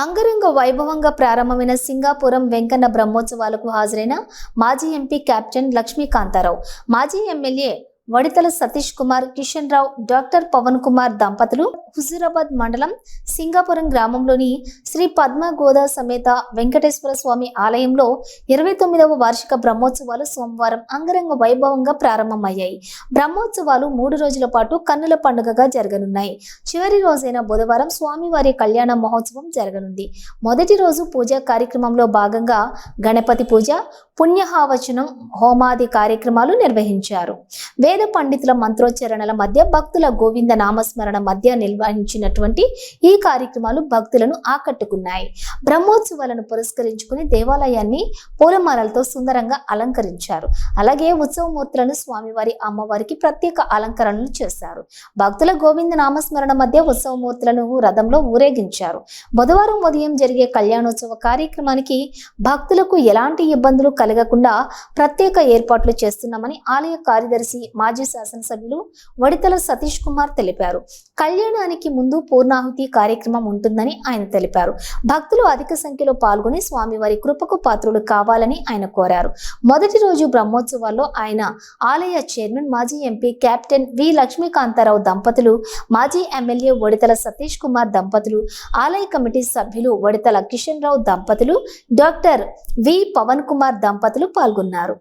అంగరంగ వైభవంగా ప్రారంభమైన సింగాపురం వెంకన్న బ్రహ్మోత్సవాలకు హాజరైన మాజీ ఎంపీ కెప్టెన్ లక్ష్మీకాంతారావు, మాజీ ఎమ్మెల్యే వడితల సతీష్ కుమార్, కిషన్ రావు, డాక్టర్ పవన్ కుమార్ దంపతులు హుజూరాబాద్ మండలం సింగాపురం గ్రామంలోని శ్రీ పద్మ గోదా సమేత వెంకటేశ్వర స్వామి ఆలయంలో 29వ వార్షిక బ్రహ్మోత్సవాలు సోమవారం అంగరంగ వైభవంగా ప్రారంభమయ్యాయి. బ్రహ్మోత్సవాలు 3 రోజుల పాటు కన్నుల పండుగగా జరగనున్నాయి. చివరి రోజైన బుధవారం స్వామివారి కళ్యాణ మహోత్సవం జరగనుంది. మొదటి రోజు పూజా కార్యక్రమంలో భాగంగా గణపతి పూజ, పుణ్యహావచనం, హోమాది కార్యక్రమాలు నిర్వహించారు. వేద పండితుల మంత్రోచ్చరణల మధ్య భక్తుల గోవింద నామస్మరణ మధ్య నిర్వహించినటువంటి ఈ కార్యక్రమాలు భక్తులను ఆకట్టుకున్నాయి. బ్రహ్మోత్సవాలను పురస్కరించుకుని దేవాలయాన్ని పూలమాలలతో సుందరంగా అలంకరించారు. అలాగే ఉత్సవమూర్తులను స్వామివారి, అమ్మవారికి ప్రత్యేక అలంకరణలు చేశారు. భక్తుల గోవింద నామస్మరణ మధ్య ఉత్సవమూర్తులను రథంలో ఊరేగించారు. బుధవారం ఉదయం జరిగే కళ్యాణోత్సవ కార్యక్రమానికి భక్తులకు ఎలాంటి ఇబ్బందులు కలగకుండా ప్రత్యేక ఏర్పాట్లు చేస్తున్నామని ఆలయ కార్యదర్శి, మాజీ శాసనసభ్యులు వడితల సతీష్ కుమార్ తెలిపారు. కళ్యాణానికి ముందు పూర్ణాహుతి కార్యక్రమం ఉంటుందని ఆయన తెలిపారు. భక్తులు అధిక సంఖ్యలో పాల్గొని స్వామివారి కృపకు పాత్రులు కావాలని ఆయన కోరారు. మొదటి రోజు బ్రహ్మోత్సవాల్లో ఆయన ఆలయ చైర్మన్, మాజీ ఎంపీ కెప్టెన్ వి లక్ష్మీకాంతారావు దంపతులు, మాజీ ఎమ్మెల్యే వడితల సతీష్ కుమార్ దంపతులు, ఆలయ కమిటీ సభ్యులు వడితల కిషన్ రావు దంపతులు, డాక్టర్ వి పవన్ కుమార్ దంపతులు పాల్గొన్నారు.